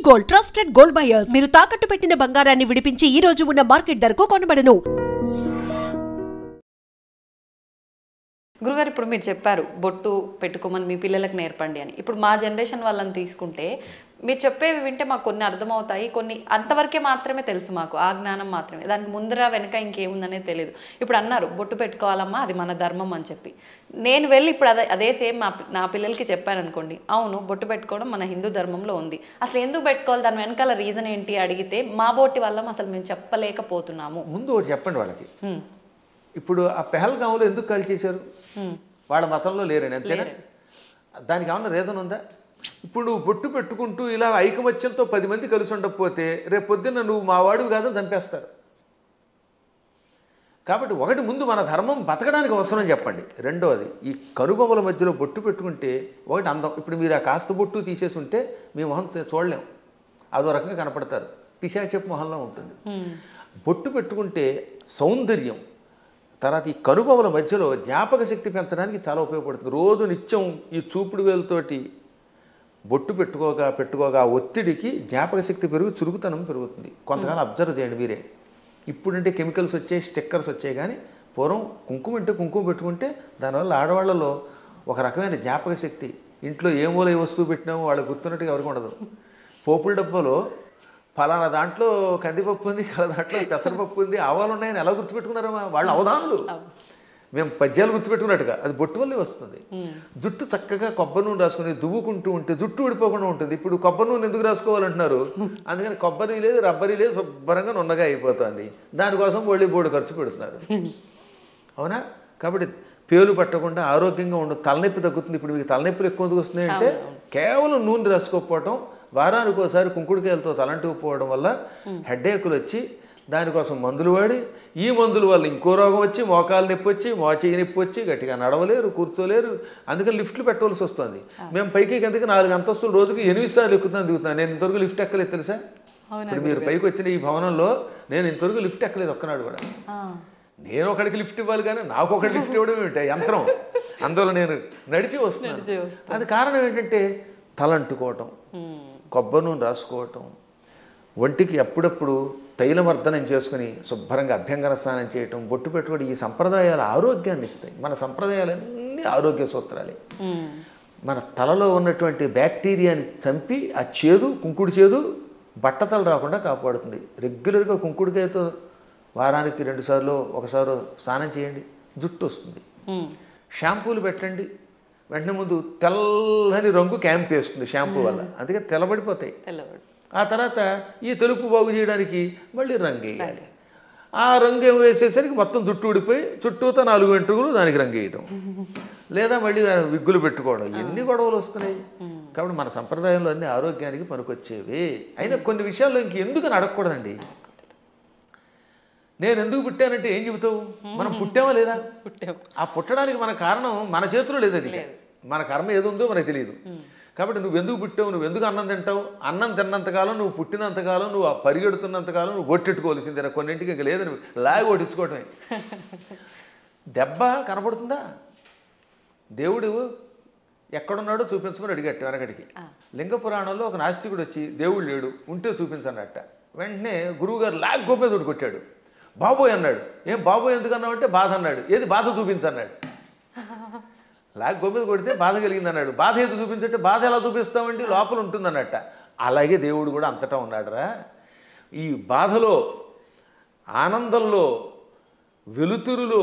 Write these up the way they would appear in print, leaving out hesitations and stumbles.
Gold, trusted gold buyers. మీరు తాకట్టు పెట్టిన బంగారాన్ని విడిపించి ఈ రోజు ఉన్న మార్కెట్ ధరకు కొనబడను. గురుగారు, ఇప్పుడు మీరు చెప్పారు బొట్టు పెట్టుకోమని మీ పిల్లలకు నేర్పండి అని. ఇప్పుడు మా జనరేషన్ వాళ్ళని తీసుకుంటే మీరు చెప్పేవి వింటే మాకు కొన్ని అర్థమవుతాయి, కొన్ని అంతవరకే మాత్రమే తెలుసు, మాకు ఆ జ్ఞానం మాత్రమే, దానికి ముందర వెనక ఇంకేముందనేది తెలియదు. ఇప్పుడు అన్నారు బొట్టు పెట్టుకోవాలమ్మా, అది మన ధర్మం అని చెప్పి, నేను వెళ్ళి ఇప్పుడు అదే సేమ్ నా పిల్లలకి చెప్పాను అనుకోండి, అవును బొట్టు పెట్టుకోవడం మన హిందూ ధర్మంలో ఉంది, అసలు ఎందుకు పెట్టుకోవాలి, దాని వెనకాల రీజన్ ఏంటి అడిగితే మా బోటి వల్ల అసలు మేము చెప్పలేకపోతున్నాము. ముందు ఒకటి చెప్పండి వాళ్ళకి. ఇప్పుడు ఆ పెహల్గాంలో ఎందుకు కాల్ చేశారు? వాళ్ళ మతంలో లేరని, అంతేనా? దానికి ఏమన్నా రీజన్ ఉందా? ఇప్పుడు నువ్వు బొట్టు పెట్టుకుంటూ ఇలా ఐకమత్యంతో 10 మంది కలిసి ఉండకపోతే రేపు పొద్దున్న నువ్వు మా వాడివి కాదని చంపేస్తారు. కాబట్టి ఒకటి, ముందు మన ధర్మం బతకడానికి అవసరం చెప్పండి. రెండవది, ఈ కనుబొమ్మల మధ్యలో బొట్టు పెట్టుకుంటే ఒకటి అందం. ఇప్పుడు మీరు ఆ కాస్త బొట్టు తీసేసి ఉంటే మీ మొహం చూడలేం, అదో రకంగా కనపడతారు, పిశాచపు మొహంలో ఉంటుంది. బొట్టు పెట్టుకుంటే సౌందర్యం, తర్వాత ఈ కనుబొమ్మల మధ్యలో జ్ఞాపక శక్తి పెంచడానికి చాలా ఉపయోగపడుతుంది. రోజు నిత్యం ఈ చూపుడు వేలుతోటి బొట్టు పెట్టుకోగా ఒత్తిడికి జ్ఞాపక శక్తి పెరుగు, చురుకుతనం పెరుగుతుంది. కొంతకాలం అబ్జర్వ్ చేయండి మీరే. ఇప్పుడంటే కెమికల్స్ వచ్చాయి, స్టిక్కర్స్ వచ్చాయి, కానీ పూర్వం కుంకుమ అంటే కుంకుమ పెట్టుకుంటే దానివల్ల ఆడవాళ్లలో ఒక రకమైన జ్ఞాపక శక్తి, ఇంట్లో ఏ మూల ఏ వస్తువు పెట్టినామో వాళ్ళు గుర్తున్నట్టుగా ఎవరికి ఉండదు. పోపుల డబ్బాలో ఫలానా దాంట్లో కందిపప్పు ఉంది, దాంట్లో పెసరపప్పు ఉంది, ఆవాలు ఉన్నాయని ఎలా గుర్తుపెట్టుకున్నారమ్మా వాళ్ళు? అవధానులు. మేము పద్యాలు గుర్తుపెట్టుకున్నట్టుగా అది బొట్టు వల్లే వస్తుంది. జుట్టు చక్కగా కొబ్బరి నూనె రాసుకుని దువ్వుకుంటూ ఉంటే జుట్టు ఊడిపోకుండా ఉంటుంది. ఇప్పుడు కొబ్బరి నూనె ఎందుకు రాసుకోవాలంటున్నారు? అందుకని కొబ్బరి లేదు, రబ్బరి లేదు, శుభ్రంగా నున్నగా అయిపోతుంది. దానికోసం బోడి ఖర్చు పెడుతున్నారు, అవునా? కాబట్టి పేలు పట్టకుండా ఆరోగ్యంగా ఉండదు, తలనొప్పి తగ్గుతుంది. ఇప్పుడు మీకు తలనొప్పులు ఎక్కువ ఎందుకు వస్తున్నాయి అంటే కేవలం నూనె రాసుకోకపోవటం, వారానికి ఒకసారి కుంకుడుకాయలతో తలంటుకుపోవడం వల్ల హెడ్ఏకులు వచ్చి దానికోసం మందులు వాడి, ఈ మందుల వల్ల ఇంకో రోగం వచ్చి మోకాలు నొప్పి వచ్చి, మోచేయి నొప్పి వచ్చి గట్టిగా నడవలేరు, కూర్చోలేరు. అందుకని లిఫ్ట్లు పెట్టవలసి వస్తుంది. మేము పైకి కిందకి 4 అంతస్తులు రోజుకి 8 సార్లు దిగుతున్నాను. నేను ఇంతవరకు లిఫ్ట్ ఎక్కలేదు తెలుసా? ఇప్పుడు మీరు పైకి వచ్చిన ఈ భవనంలో నేను ఇంతవరకు లిఫ్ట్ ఎక్కలేదు ఒక్కనాడు కూడా. నేను ఒకడికి లిఫ్ట్ ఇవ్వాలి కానీ నాకు ఒకటి లిఫ్ట్ ఇవ్వడం ఏమిటి యంత్రం? అందువల్ల నేను నడిచి వస్తున్నాను. అది కారణం ఏంటంటే తలంటుకోవటం, కొబ్బరి నూనె రాసుకోవటం, ఒంటికి అప్పుడప్పుడు తైలమర్దనం చేసుకుని శుభ్రంగా అభ్యంగన స్నానం చేయటం, బొట్టు పెట్టుకోవడం, ఈ సంప్రదాయాలు ఆరోగ్యాన్ని ఇస్తాయి. మన సంప్రదాయాలన్నీ ఆరోగ్య సూత్రాలే. మన తలలో ఉన్నటువంటి బ్యాక్టీరియాని చంపి ఆ చేదు, కుంకుడు చేదు బట్టతలు రాకుండా కాపాడుతుంది. రెగ్యులర్గా కుంకుడుకాయతో వారానికి 2 సార్లు ఒకసారి స్నానం చేయండి, జుట్టు వస్తుంది. షాంపూలు పెట్టండి, వెంటనే ముందు తెల్లని రంగు క్యాంప్ వేస్తుంది షాంపూ వల్ల, అందుకే తెల్లబడిపోతాయి. ఆ తర్వాత ఈ తెలుపు బాగు చేయడానికి మళ్ళీ రంగు వేయాలి. ఆ రంగు వేసేసరికి మొత్తం జుట్టు ఊడిపోయి చుట్టూతో 4 వెంట్రుకలు దానికి రంగు వేయటం, లేదా మళ్ళీ విగ్గులు పెట్టుకోవడం, ఎన్ని గొడవలు వస్తున్నాయి. కాబట్టి మన సంప్రదాయంలో అన్ని ఆరోగ్యానికి పనికొచ్చేవి. అయినా కొన్ని విషయాల్లో ఇంకెందుకు అడగకూడదండి. నేను ఎందుకు పుట్టానంటే ఏం చెబుతావు? మనం పుట్టామా లేదా? ఆ పుట్టడానికి మన కారణం మన చేతిలో లేదు. అది మన కర్మ ఏది ఉందో మనకు తెలియదు. కాబట్టి నువ్వు ఎందుకు పుట్టావు, నువ్వు ఎందుకు అన్నం తింటావు? అన్నం తిన్నంతకాలం, నువ్వు పుట్టినంతకాలం, నువ్వు పరిగెడుతున్నంతకాలం నువ్వు గొట్టెట్టుకోవాల్సిందే. కొన్నింటికి ఇంకా లేదు, నువ్వు లాగి కొట్టించుకోవటమే. దెబ్బ కనపడుతుందా? దేవుడు ఎక్కడున్నాడో చూపించమని అడిగట్టు వెనకడికి. లింగ పురాణంలో ఒక నాస్తికుడు వచ్చి దేవుడు లేడు, ఉంటే చూపించన్నట్ట. వెంటనే గురువుగారు లాగి గోపేదుడు కొట్టాడు. బాబోయ్ అన్నాడు. ఏం బాబోయ్ ఎందుకన్నావు అంటే బాధ అన్నాడు. ఏది బాధ చూపించన్నాడు. లాగి గోపేద కొడితే బాధ కలిగింది అన్నాడు. బాధ ఏది చూపించంటే బాధ ఎలా చూపిస్తామండి, లోపల ఉంటుందన్నట్ట. అలాగే దేవుడు కూడా అంతటా ఉన్నాడురా. ఈ బాధలో, ఆనందంలో, వెలుతురులో,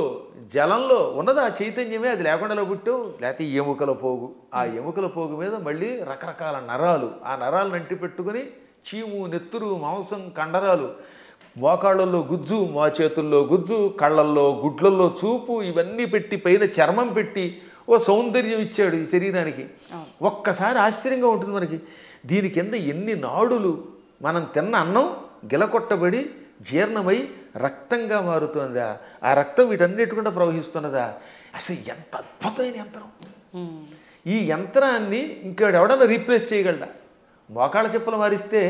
జలంలో ఉన్నది ఆ చైతన్యమే. అది లేకుండా పుట్టావు, లేకపోతే ఎముకల పోగు. ఆ ఎముకల పోగు మీద మళ్ళీ రకరకాల నరాలు, ఆ నరాలను అంటి పెట్టుకుని చీము, నెత్తురు, మాంసం, కండరాలు, మోకాళ్ళల్లో గుజ్జు, మా చేతుల్లో గుజ్జు, కళ్ళల్లో, గుడ్లల్లో చూపు, ఇవన్నీ పెట్టి పైన చర్మం పెట్టి ఓ సౌందర్యం ఇచ్చాడు ఈ శరీరానికి. ఒక్కసారి ఆశ్చర్యంగా ఉంటుంది మనకి. దీని కింద ఎన్ని నాడులు, మనం తిన్న అన్నం గిలకొట్టబడి జీర్ణమై రక్తంగా మారుతుందా, ఆ రక్తం వీటన్నిటికుండా ప్రవహిస్తున్నదా. అసలు ఎంత అద్భుతమైన యంత్రం. ఈ యంత్రాన్ని ఇంకెవడన్నా రీప్లేస్ చేయగలడా? మోకాళ్ళ చెప్పులు మారిస్తే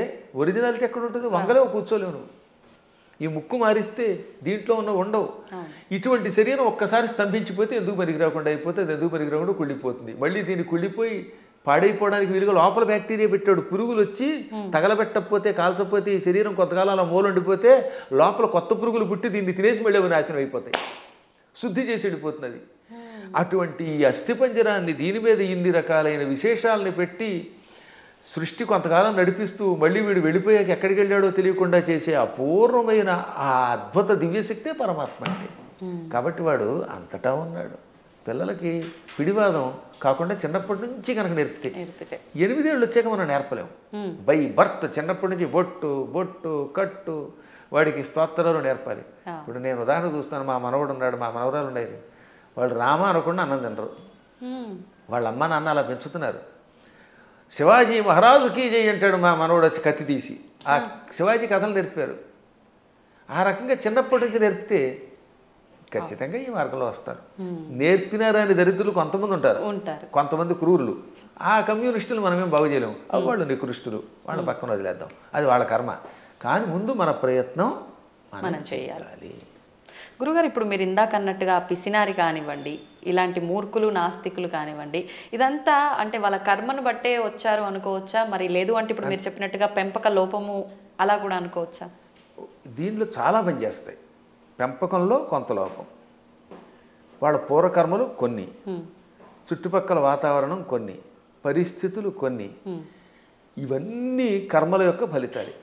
ఒరిజినాలిటీ ఎక్కడ ఉంటుంది? వంగలేవు, కూర్చోలేవు నువ్వు. ఈ ముక్కు మారిస్తే దీంట్లో ఉన్న ఉండవు. ఇటువంటి శరీరం ఒక్కసారి స్తంభించిపోతే ఎందుకు పనికి రాకుండా అయిపోతే అది ఎందుకు పనికి రాకుండా కుళ్ళిపోతుంది. మళ్ళీ దీన్ని కుళ్ళిపోయి పాడైపోవడానికి వీలుగా లోపల బ్యాక్టీరియా పెట్టాడు. పురుగులు వచ్చి తగలబెట్టకపోతే కాల్చకపోతే ఈ శరీరం కొంతకాలం అలా మూలండిపోతే లోపల కొత్త పురుగులు పుట్టి దీన్ని తినేసి మళ్ళీ అవి నాశనం అయిపోతాయి. శుద్ధి చేసి వెళ్ళిపోతుంది అది. అటువంటి ఈ అస్థిపంజరాన్ని దీని మీద ఇన్ని రకాలైన విశేషాలని పెట్టి సృష్టి కొంతకాలం నడిపిస్తూ మళ్ళీ వీడు వెళ్ళిపోయాక ఎక్కడికి వెళ్ళాడో తెలియకుండా చేసే అపూర్వమైన ఆ అద్భుత దివ్యశక్తే పరమాత్మ అంటే. కాబట్టి వాడు అంతటా ఉన్నాడు. పిల్లలకి పిడివాదం కాకుండా చిన్నప్పటి నుంచి కనుక నేర్పితే 8 ఏళ్ళు వచ్చాక మనం నేర్పలేము. బై బర్త్ చిన్నప్పటి నుంచి బొట్టు బొట్టు కట్టు వాడికి స్తోత్రాలు నేర్పాలి. ఇప్పుడు నేను ఉదాహరణ చూస్తాను, మా మనవడు ఉన్నాడు, మా మనవరాలు ఉండేది. వాళ్ళు రామ అనకుండా అన్నం తినరు. వాళ్ళ అమ్మ నాన్న అలా పెంచుతున్నారు. శివాజీ మహారాజుకి జై అంటాడు మా మనవడు వచ్చి కత్తి తీసి. ఆ శివాజీ కథలు నేర్పారు. ఆ రకంగా చిన్నప్పటి నుంచి నేర్పితే ఖచ్చితంగా ఈ మార్గంలో వస్తారు. నేర్పినారని దరిద్రులు కొంతమంది ఉంటారు, కొంతమంది క్రూరులు. ఆ కమ్యూనిస్టులు మనమేం బాగు చేయలేము. వాళ్ళు నికృష్టులు, వాళ్ళ పక్కన వదిలేద్దాం, అది వాళ్ళ కర్మ. కానీ ముందు మన ప్రయత్నం మనం చేయాలి. గురుగారు, ఇప్పుడు మీరు ఇందాక అన్నట్టుగా పిసినారి కానివ్వండి, ఇలాంటి మూర్ఖులు నాస్తికులు కానివ్వండి, ఇదంతా అంటే వాళ్ళ కర్మను బట్టే వచ్చారు అనుకోవచ్చా? మరి లేదు అంటే ఇప్పుడు మీరు చెప్పినట్టుగా పెంపక లోపము అలా కూడా అనుకోవచ్చా? దీనిలో చాలా పనిచేస్తాయి. పెంపకంలో కొంత లోపం, వాళ్ళ పూర్వకర్మలు కొన్ని, చుట్టుపక్కల వాతావరణం కొన్ని, పరిస్థితులు కొన్ని, ఇవన్నీ కర్మల యొక్క ఫలితాలు.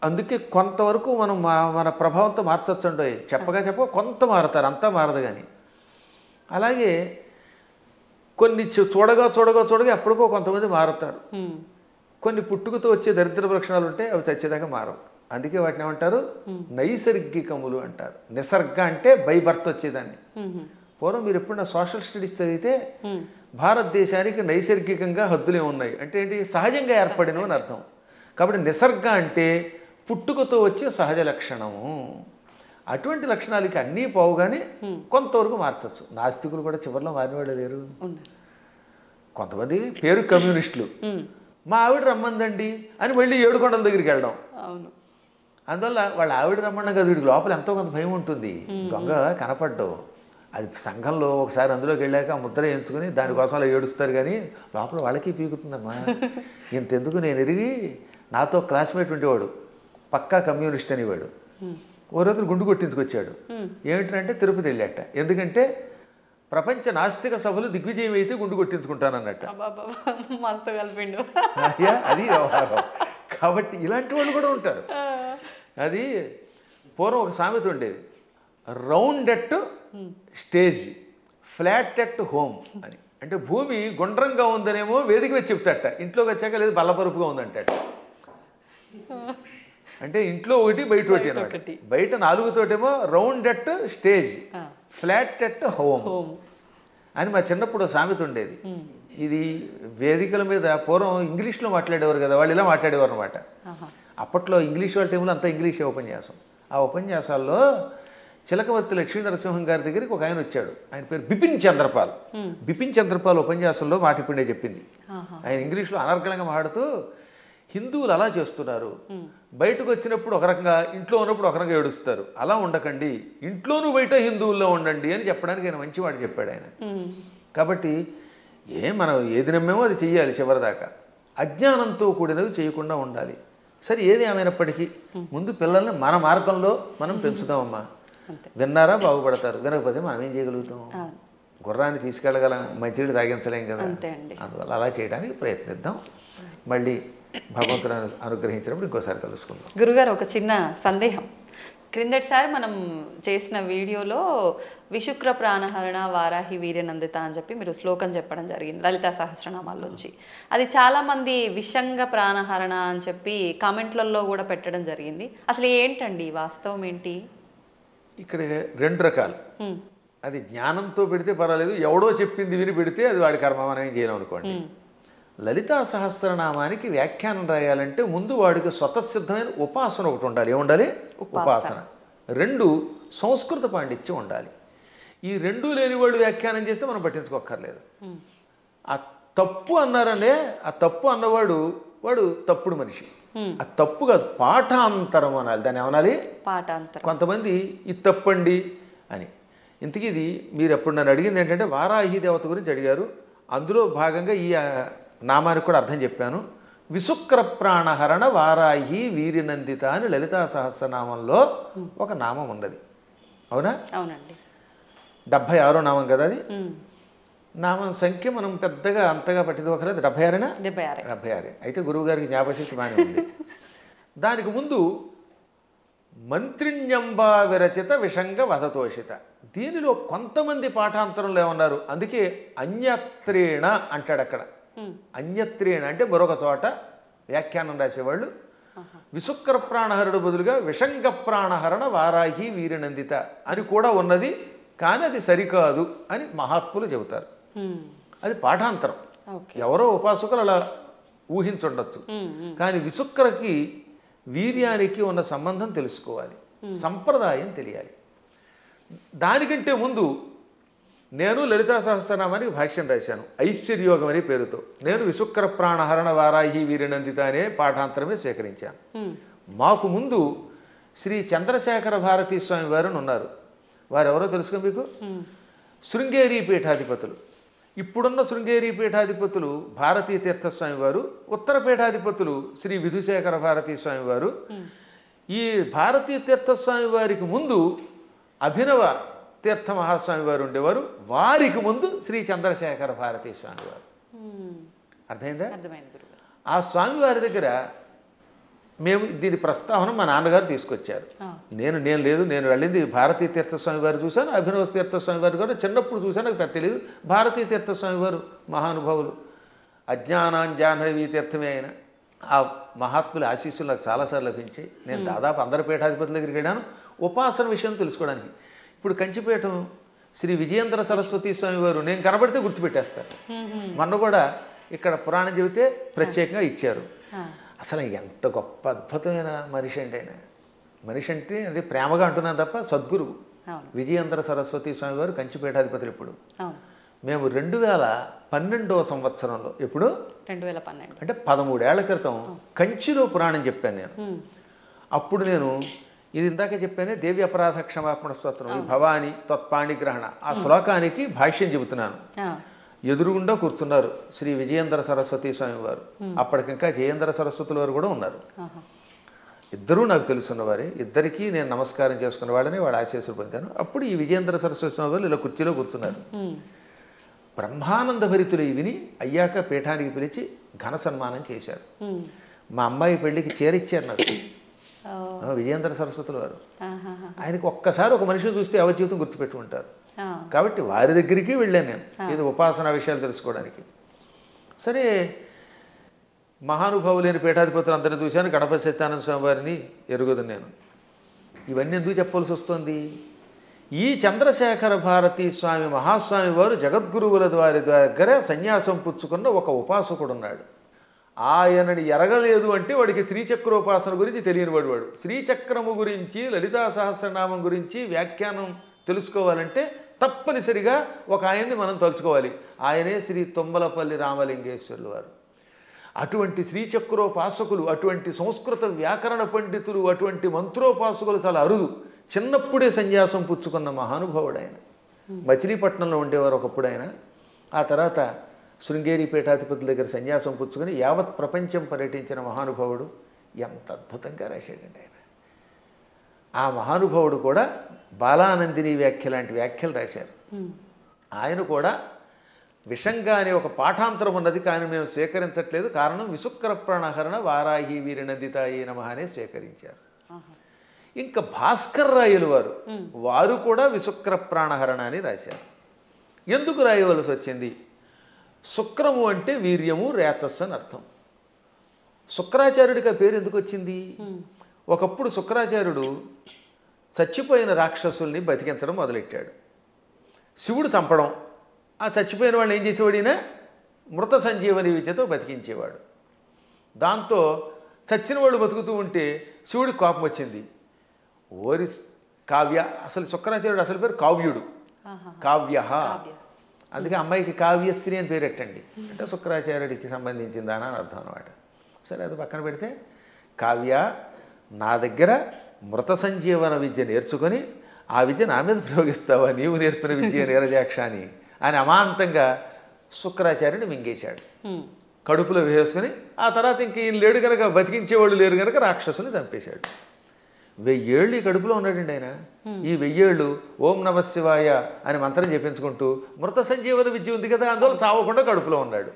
అందుకే కొంతవరకు మనం మన ప్రభావంతో మార్చొచ్చు అండి. చెప్పగా కొంత మారుతారు, అంతా మారదు. కానీ అలాగే కొన్ని చూడగా ఎప్పటికో కొంతమంది మారుతారు. కొన్ని పుట్టుకతో వచ్చే దరిద్ర లక్షణాలు ఉంటే అవి చచ్చేదాకా మారవు. అందుకే వాటిని ఏమంటారు? నైసర్గికములు అంటారు. నిసర్గ అంటే బై బర్త్ వచ్చేదాన్ని. పూర్వం మీరు ఎప్పుడన్నా సోషల్ స్టడీస్ చదివితే భారతదేశానికి నైసర్గికంగా హద్దులే ఉన్నాయి అంటే ఏంటి? సహజంగా ఏర్పడినవి అని అర్థం. కాబట్టి నిసర్గ అంటే పుట్టుకతో వచ్చే సహజ లక్షణము. అటువంటి లక్షణాలకి అన్నీ పోవుగానే కొంతవరకు మార్చచ్చు. నాస్తికులు కూడా చివరిలో మారిన వాళ్ళు లేరు. కొంతమంది పేరు కమ్యూనిస్టులు, మా ఆవిడ రమ్మందండి అని మళ్ళీ ఏడుకొండల దగ్గరికి వెళ్ళడం. అందువల్ల వాళ్ళ ఆవిడ రమ్మన్నా కదా, వీడికి లోపల ఎంతో కొంత భయం ఉంటుంది. దొంగ కనపడ్డావు, అది సంఘంలో ఒకసారి అందులోకి వెళ్ళాక ముద్ర ఎంచుకుని దానికోసం అలా ఏడుస్తారు. కానీ లోపల వాళ్ళకి పీకుతుందమ్మా. ఇంతెందుకు, నేను ఎరిగి నాతో క్లాస్మేట్ ఉండేవాడు, పక్కా కమ్యూనిస్ట్ అనేవాడు. ఓ రోజు గుండు కొట్టించుకొచ్చాడు. ఏమిటంటే తిరుపతి వెళ్ళాట. ఎందుకంటే ప్రపంచ నాస్తిక సభలు దిగ్విజయం అయితే గుండు కొట్టించుకుంటానన్నట్ట. అది వ్యవహారం. కాబట్టి ఇలాంటి వాళ్ళు కూడా ఉంటారు. అది పూర్వం ఒక సామెత ఉండేది, round at stage, flat at home అని. అంటే భూమి గుండ్రంగా ఉందనేమో వేదిక వచ్చి చెప్తాట, ఇంట్లోకి వచ్చాక లేదు బల్లపరుపుగా ఉందంటాట. అంటే ఇంట్లో ఒకటి బయట ఒకటి అనమాట. బయట 4 తోటేమో round at stage, flat at home అని మా చిన్నప్పుడు సామెత ఉండేది. ఇది వేదికల మీద పూర్వం ఇంగ్లీష్లో మాట్లాడేవారు కదా, వాళ్ళు ఇలా మాట్లాడేవారు అనమాట. అప్పట్లో ఇంగ్లీష్ వాళ్ళ టైంలో అంతా ఇంగ్లీషే ఉపన్యాసం. ఆ ఉపన్యాసాల్లో చిలకవర్తి లక్ష్మీ నరసింహం గారి దగ్గరికి ఒక ఆయన వచ్చాడు. ఆయన పేరు బిపిన్ చంద్రపాల్. బిపిన్ చంద్రపాల్ ఉపన్యాసంలో మాటిపిండే చెప్పింది. ఆయన ఇంగ్లీష్లో అనర్గళంగా మాట్లాడుతూ, హిందువులు అలా చేస్తున్నారు, బయటకు వచ్చినప్పుడు ఒక రకంగా, ఇంట్లో ఉన్నప్పుడు ఒక రకంగా ఏడుస్తారు, అలా ఉండకండి, ఇంట్లోనూ బయట హిందువుల్లో ఉండండి అని చెప్పడానికి ఆయన మంచి మాట చెప్పాడు ఆయన. కాబట్టి మనం ఏది నమ్మేమో అది చెయ్యాలి చివరిదాకా. అజ్ఞానంతో కూడినవి చేయకుండా ఉండాలి. సరే, ఏది ఏమైనప్పటికీ ముందు పిల్లల్ని మన మార్గంలో మనం పెంచుతామమ్మా. విన్నారా బాగుపడతారు, వినకపోతే మనం ఏం చేయగలుగుతాం? గుర్రాన్ని తీసుకెళ్ళగలం, మంచినీళ్ళు తాగించలేం కదా. అందువల్ల అలా చేయడానికి ప్రయత్నిద్దాం. మళ్ళీ భగవంతుని అనుగ్రహించినప్పుడు ఇంకోసారి కలుసుకుందాం. గురుగారు, ఒక చిన్న సందేహం. క్రిందటిసారి మనం చేసిన వీడియోలో విశుక్ర ప్రాణహరణ వారాహి వీర్యనందిత అని చెప్పి మీరు శ్లోకం చెప్పడం జరిగింది లలితా సహస్రనామాల్లోంచి. అది చాలామంది విషంగ ప్రాణహరణ అని చెప్పి కామెంట్లలో కూడా పెట్టడం జరిగింది. అసలు ఏంటండి వాస్తవం ఏంటి? ఇక్కడ 2 రకాలు. అది జ్ఞానంతో పెడితే పర్వాలేదు, ఎవడో చెప్పింది విని పెడితే అది వాడి కర్మ, మనం ఏం చేయలేం అనుకోండి. లలితా సహస్రనామానికి వ్యాఖ్యానం రాయాలంటే ముందు వాడికి స్వతసిద్ధమైన ఉపాసన ఒకటి ఉండాలి. ఏముండాలి? ఉపాసన. 2 సంస్కృత పాండిత్యం ఉండాలి. ఈ 2 లేని వాడు వ్యాఖ్యానం చేస్తే మనం పట్టించుకోక్కర్లేదు. ఆ తప్పు అన్నారనే, ఆ తప్పు అన్నవాడు వాడు తప్పుడు మనిషి. ఆ తప్పు కాదు, పాఠాంతరం అనాలి. దాన్ని ఏమనాలి? పాఠాంతరం. కొంతమంది ఇది తప్పండి అని. ఇంతకీ ఇది మీరు ఎప్పుడు నన్ను అడిగింది ఏంటంటే వారాహి దేవత గురించి అడిగారు. అందులో భాగంగా ఈ నామానికి కూడా అర్థం చెప్పాను. విశుక్ర ప్రాణహరణ వారాహి వీరినందిత అని లలితా సహస్రనామంలో ఒక నామం ఉన్నది. అవునా? అవునండి. 76వ నామం కదా అది. నామం సంఖ్య మనం పెద్దగా అంతగా పట్టించుకోకలేదు. 76 76. అయితే గురువు గారికి జ్ఞాపశక్తి బాగానే ఉంది. దానికి ముందు మంత్రిణ్యంబా విరచిత విషంగ వధతోషిత. దీనిలో కొంతమంది పాఠాంతరంలో ఏమన్నారు, అందుకే అన్యత్రేణ అంటాడు అక్కడ. అన్యత్రేణ అంటే మరొక చోట వ్యాఖ్యానం రాసేవాళ్ళు విశుక్ర ప్రాణహరుడు బదులుగా విషంగ ప్రాణహరణ వారాహి వీరనందిత అని కూడా ఉన్నది, కానీ అది సరికాదు అని మహాత్ములు చెబుతారు. అది పాఠాంతరం. ఎవరో ఉపాసకులు అలా ఊహించుండొచ్చు. కానీ విశుక్రకి వీర్యానికి ఉన్న సంబంధం తెలుసుకోవాలి, సంప్రదాయం తెలియాలి. దానికంటే ముందు నేను లలితా సహస్రనామానికి భాష్యం రాశాను ఐశ్వర్యోగం అనే పేరుతో. నేను విశుక్ర ప్రాణహరణ వారాహి వీరనందిత అనే పాఠాంతరమే సేకరించాను. మాకు ముందు శ్రీ చంద్రశేఖర భారతీ స్వామి వారు ఉన్నారు. వారెవరో తెలుసుకో మీకు? శృంగేరి పీఠాధిపతులు. ఇప్పుడున్న శృంగేరి పీఠాధిపతులు భారతీ తీర్థస్వామి వారు, ఉత్తర పీఠాధిపతులు శ్రీ విధుశేఖర భారతీ స్వామి వారు. ఈ భారతీ తీర్థస్వామి వారికి ముందు అభినవ తీర్థ మహాస్వామి వారు ఉండేవారు. వారికి ముందు శ్రీ చంద్రశేఖర భారతీ స్వామి వారు. అర్థమైందా? ఆ స్వామివారి దగ్గర మేము దీని ప్రస్తావన మా నాన్నగారు తీసుకొచ్చారు. నేను వెళ్ళింది భారతీ తీర్థస్వామి వారు చూశాను, అభినవ తీర్థస్వామి వారు కూడా చిన్నప్పుడు చూశాను, నాకు పెద్ద తెలియదు. భారతీ తీర్థస్వామి వారు మహానుభావులు, అజ్ఞానాంజాహ్నవీ తీర్థమే అయిన ఆ మహాత్ముల ఆశీస్సులు నాకు చాలాసార్లు లభించాయి. నేను దాదాపు అందరి పీఠాధిపతుల దగ్గరికి వెళ్ళాను ఉపాసన విషయం తెలుసుకోవడానికి. ఇప్పుడు కంచిపీఠం శ్రీ విజయేంద్ర సరస్వతి స్వామి వారు నేను కనబడితే గుర్తుపెట్టేస్తారు. మొన్న కూడా ఇక్కడ పురాణం చెబితే ప్రత్యేకంగా ఇచ్చారు. అసలు ఎంత గొప్ప అద్భుతమైన మనిషి అంటే ఆయన. మనిషి అంటే అది ప్రేమగా అంటున్నాను తప్ప సద్గురువు విజయేంద్ర సరస్వతి స్వామి వారు కంచిపీఠాధిపతులు. ఇప్పుడు మేము 2012వ సంవత్సరంలో, ఎప్పుడు 2012 అంటే 13 ఏళ్ల క్రితం కంచిలో పురాణం చెప్పాను నేను. అప్పుడు నేను ఇది ఇందాక చెప్పానే దేవి అపరాధ క్షమాపణ స్తోత్రం భవాని తత్పాణి గ్రహణ ఆ శ్లోకానికి భాష్యం చెబుతున్నాను. ఎదురుగుండా కూర్చున్నారు శ్రీ విజయేంద్ర సరస్వతి స్వామి వారు. అప్పటికింకా జయేంద్ర సరస్వతుల వారు కూడా ఉన్నారు. ఇద్దరూ నాకు తెలుసున్నవారే. ఇద్దరికీ నేను నమస్కారం చేసుకున్న వాళ్ళని వాళ్ళ ఆశీస్సులు పొందాను. అప్పుడు ఈ విజయేంద్ర సరస్వతి స్వామి వారు ఇలా కుర్చీలో కూర్చున్నారు. బ్రహ్మానంద భరితులు విని అయ్యాక పీఠానికి పిలిచి ఘన సన్మానం చేశారు. మా అమ్మాయి పెళ్లికి చేరిచ్చారు నాకు విజయేంద్ర సరస్వతుల వారు. ఆయనకి ఒక్కసారి ఒక మనిషిని చూస్తే ఎవరి జీవితం గుర్తుపెట్టుకుంటారు. కాబట్టి వారి దగ్గరికి వెళ్ళాను నేను ఇది ఉపాసనా విషయాలు తెలుసుకోవడానికి. సరే, మహానుభావులైన పీఠాధిపతులు అందరినీ చూశాను. గణపతి సత్యానంద స్వామి వారిని ఎరుగుదు నేను. ఇవన్నీ ఎందుకు చెప్పాల్సి వస్తుంది? ఈ చంద్రశేఖర భారతీ స్వామి మహాస్వామి వారు జగద్గురువుల వారి దగ్గర సన్యాసం పుచ్చుకున్న ఒక ఉపాసకుడు ఉన్నాడు. ఆయనని ఎరగలేదు అంటే వాడికి శ్రీచక్రోపాసన గురించి తెలియని వాడు. శ్రీచక్రము గురించి లలితా సహస్రనామం గురించి వ్యాఖ్యానం తెలుసుకోవాలంటే తప్పనిసరిగా ఒక ఆయన్ని మనం తలుచుకోవాలి. ఆయనే శ్రీ తుమ్మలపల్లి రామలింగేశ్వరులు వారు. అటువంటి శ్రీచక్రోపాసకులు, అటువంటి సంస్కృత వ్యాకరణ పండితులు, అటువంటి మంత్రోపాసకులు చాలా అరుదు. చిన్నప్పుడే సన్యాసం పుచ్చుకున్న మహానుభావుడు ఆయన. మచిలీపట్నంలో ఉండేవారు ఒకప్పుడు ఆయన. ఆ తర్వాత శృంగేరి పీఠాధిపతుల దగ్గర సన్యాసం పుచ్చుకొని యావత్ ప్రపంచం పర్యటించిన మహానుభావుడు. ఎంత అద్భుతంగా రాశాడండి ఆయన. ఆ మహానుభావుడు కూడా బాలానందిని వ్యాఖ్య లాంటి వ్యాఖ్యలు రాశారు. ఆయన కూడా విషంగా అనే ఒక పాఠాంతరం ఉన్నది, కానీ మేము స్వీకరించట్లేదు. కారణం విశుక్ర ప్రాణహరణ వారాహి వీరనందితాయి నమః అనే స్వీకరించారు. ఇంకా భాస్కర్ రాయలు వారు కూడా విశుక్ర ప్రాణహరణ అని రాశారు. ఎందుకు రాయవలసి వచ్చింది? శుక్రము అంటే వీర్యము, రేతస్సు అని అర్థం. శుక్రాచార్యుడికి ఆ పేరు ఎందుకు వచ్చింది? ఒకప్పుడు శుక్రాచార్యుడు చచ్చిపోయిన రాక్షసుల్ని బతికించడం మొదలెట్టాడు. శివుడు చంపడం, ఆ చచ్చిపోయిన వాళ్ళని ఏం చేసేవాడినా మృత సంజీవని విద్యతో బతికించేవాడు. దాంతో చచ్చిన వాళ్ళు బతుకుతూ ఉంటే శివుడికి కోపం వచ్చింది. ఓరి కావ్య, అసలు శుక్రాచార్యుడు అసలు పేరు కావ్యుడు, కావ్య. అందుకే అమ్మాయికి కావ్యశ్రీ అని పేరెట్టండి అంటే శుక్రాచార్యుడికి సంబంధించిందానా అని అర్థం అనమాట. సరే, అది పక్కన పెడితే కావ్య, నా దగ్గర మృత సంజీవన విద్య నేర్చుకొని ఆ విద్య నా మీద ప్రయోగిస్తావా? నీవు నేర్పిన విద్య నీరజాక్ష అని అమాంతంగా శుక్రాచార్యుని మింగేశాడు, కడుపులో వేసుకుని. ఆ తర్వాత ఇంక ఈయన లేడు కనుక, బతికించేవాళ్ళు లేరు కనుక రాక్షసుని చంపేశాడు. 1000 ఏళ్ళు ఈ కడుపులో ఉన్నాడండి ఆయన. ఈ 1000 ఏళ్ళు ఓం నమ శివాయ అని మంత్రం చెప్పించుకుంటూ, మృత సంజీవన విద్య ఉంది కదా, అందువల్ల చావకుండా కడుపులో ఉన్నాడు.